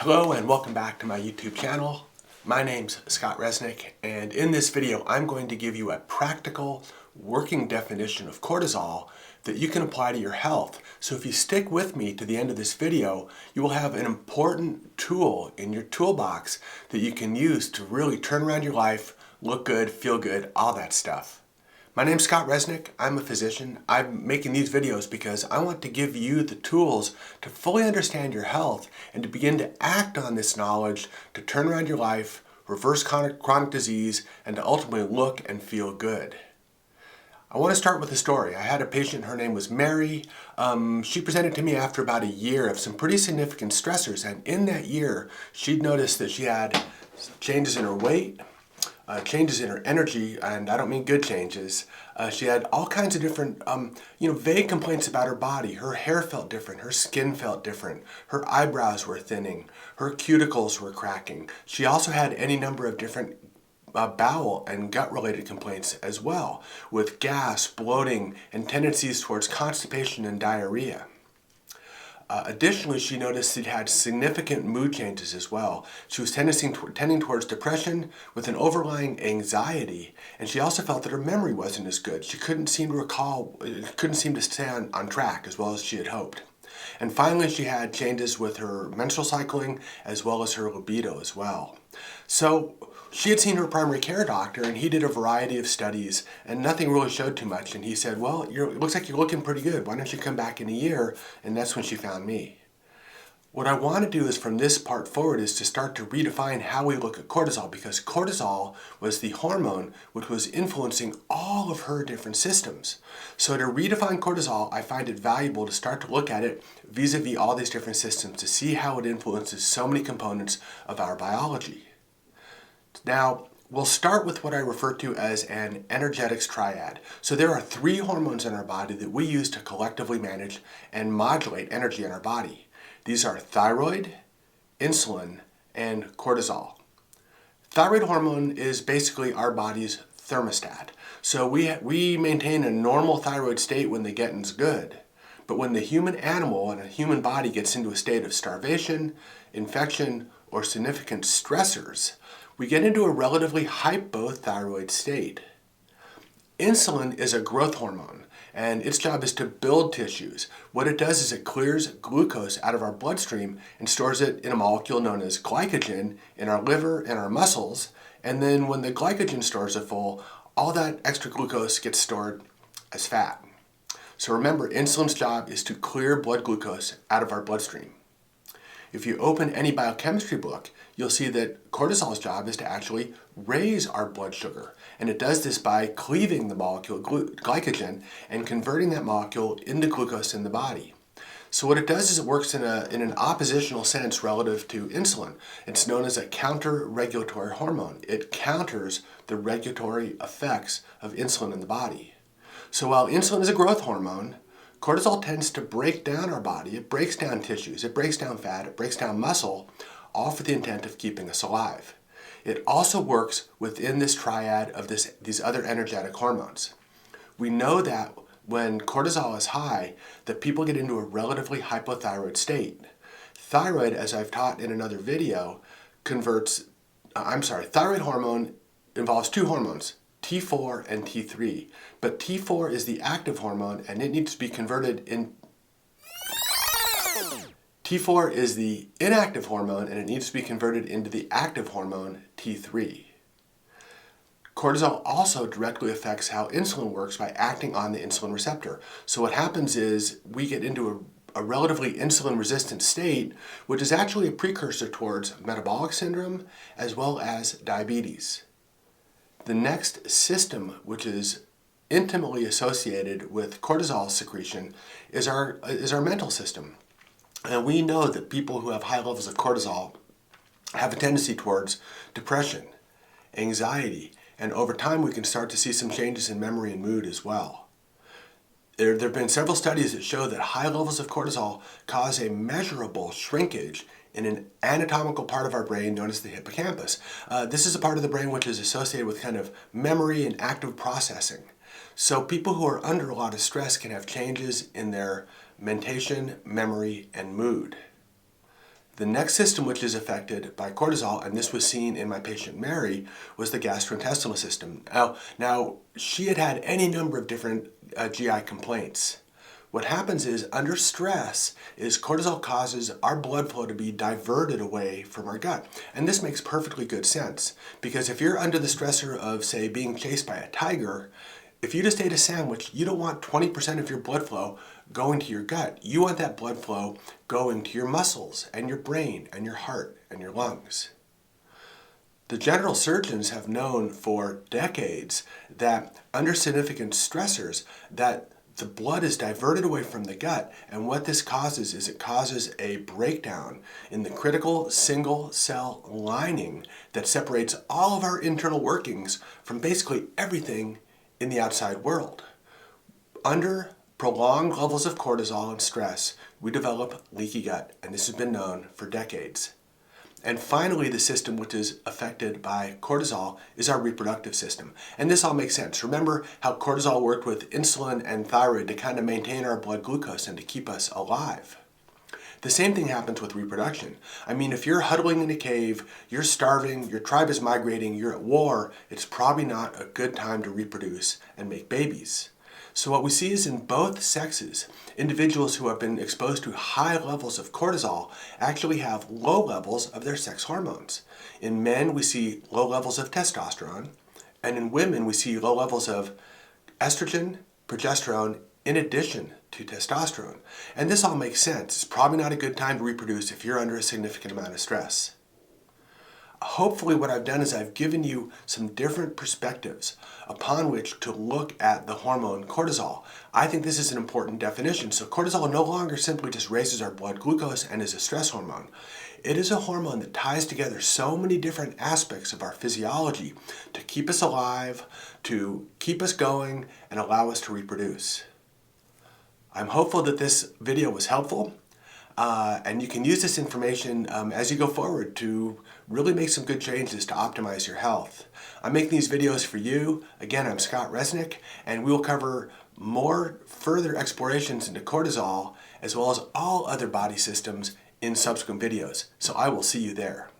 Hello and welcome back to my YouTube channel. My name's Scott Resnick, and in this video I'm going to give you a practical working definition of cortisol that you can apply to your health. So if you stick with me to the end of this video, you will have an important tool in your toolbox that you can use to really turn around your life, look good, feel good, all that stuff. My name's Scott Resnick. I'm a physician. I'm making these videos because I want to give you the tools to fully understand your health and to begin to act on this knowledge to turn around your life, reverse chronic disease, and to ultimately look and feel good. I want to start with a story. I had a patient, her name was Mary. She presented to me after about a year of some pretty significant stressors, and in that year she'd noticed that she had changes in her weight, changes in her energy, and I don't mean good changes. She had all kinds of different, vague complaints about her body. Her hair felt different. Her skin felt different. Her eyebrows were thinning. Her cuticles were cracking. She also had any number of different bowel and gut-related complaints as well, with gas, bloating, and tendencies towards constipation and diarrhea. Additionally, she noticed she'd had significant mood changes as well. She was tending towards depression with an overlying anxiety, and she also felt that her memory wasn't as good. She couldn't seem to stay on track as well as she had hoped. And finally, she had changes with her menstrual cycling as well as her libido as well. So she had seen her primary care doctor, and he did a variety of studies, and nothing really showed too much. And he said, well, it looks like you're looking pretty good. Why don't you come back in a year? And that's when she found me. What I want to do is from this part forward is to start to redefine how we look at cortisol, because cortisol was the hormone which was influencing all of her different systems. So to redefine cortisol, I find it valuable to start to look at it vis-a-vis all these different systems to see how it influences so many components of our biology. Now, we'll start with what I refer to as an energetics triad. So there are 3 hormones in our body that we use to collectively manage and modulate energy in our body. These are thyroid, insulin, and cortisol. Thyroid hormone is basically our body's thermostat. So we maintain a normal thyroid state when the getting's good. But when the human animal and a human body gets into a state of starvation, infection, or significant stressors, we get into a relatively hypothyroid state. Insulin is a growth hormone, and its job is to build tissues. What it does is it clears glucose out of our bloodstream and stores it in a molecule known as glycogen in our liver and our muscles, and then when the glycogen stores are full, all that extra glucose gets stored as fat. So remember, insulin's job is to clear blood glucose out of our bloodstream. If you open any biochemistry book, you'll see that cortisol's job is to actually raise our blood sugar. And it does this by cleaving the molecule glycogen and converting that molecule into glucose in the body. So what it does is it works in an oppositional sense relative to insulin. It's known as a counter-regulatory hormone. It counters the regulatory effects of insulin in the body. So while insulin is a growth hormone, cortisol tends to break down our body. It breaks down tissues, it breaks down fat, it breaks down muscle, all for the intent of keeping us alive. It also works within this triad of these other energetic hormones. We know that when cortisol is high, that people get into a relatively hypothyroid state. Thyroid, as I've taught in another video, thyroid hormone involves 2 hormones, T4 and T3. But T4 is the active hormone, and it needs to be converted in... T4 is the inactive hormone, and it needs to be converted into the active hormone, T3. Cortisol also directly affects how insulin works by acting on the insulin receptor. So what happens is we get into a relatively insulin-resistant state, which is actually a precursor towards metabolic syndrome as well as diabetes. The next system, which is intimately associated with cortisol secretion, is our mental system. And we know that people who have high levels of cortisol have a tendency towards depression, anxiety, and over time we can start to see some changes in memory and mood as well. There have been several studies that show that high levels of cortisol cause a measurable shrinkage in an anatomical part of our brain known as the hippocampus. This is a part of the brain which is associated with kind of memory and active processing. So people who are under a lot of stress can have changes in their mentation, memory, and mood. The next system which is affected by cortisol, and this was seen in my patient Mary, was the gastrointestinal system. Now she had had any number of different GI complaints. What happens is, under stress, cortisol causes our blood flow to be diverted away from our gut. And this makes perfectly good sense, because if you're under the stressor of, say, being chased by a tiger, if you just ate a sandwich, you don't want 20% of your blood flow going to your gut. You want that blood flow going to your muscles and your brain and your heart and your lungs. The general surgeons have known for decades that under significant stressors, that the blood is diverted away from the gut, and what this causes is it causes a breakdown in the critical single cell lining that separates all of our internal workings from basically everything in the outside world. Under prolonged levels of cortisol and stress, we develop leaky gut, and this has been known for decades. And finally, the system which is affected by cortisol is our reproductive system. And this all makes sense. Remember how cortisol worked with insulin and thyroid to kind of maintain our blood glucose and to keep us alive. The same thing happens with reproduction. I mean, if you're huddling in a cave, you're starving, your tribe is migrating, you're at war, it's probably not a good time to reproduce and make babies. So what we see is in both sexes, individuals who have been exposed to high levels of cortisol actually have low levels of their sex hormones. In men, we see low levels of testosterone, and in women, we see low levels of estrogen, progesterone, in addition to testosterone. And this all makes sense. It's probably not a good time to reproduce if you're under a significant amount of stress. Hopefully what I've done is I've given you some different perspectives upon which to look at the hormone cortisol. I think this is an important definition. So cortisol no longer simply just raises our blood glucose and is a stress hormone. It is a hormone that ties together so many different aspects of our physiology to keep us alive, to keep us going, and allow us to reproduce. I'm hopeful that this video was helpful. And you can use this information as you go forward to really make some good changes to optimize your health. I'm making these videos for you. Again, I'm Scott Resnick, and we will cover more further explorations into cortisol as well as all other body systems in subsequent videos. So I will see you there.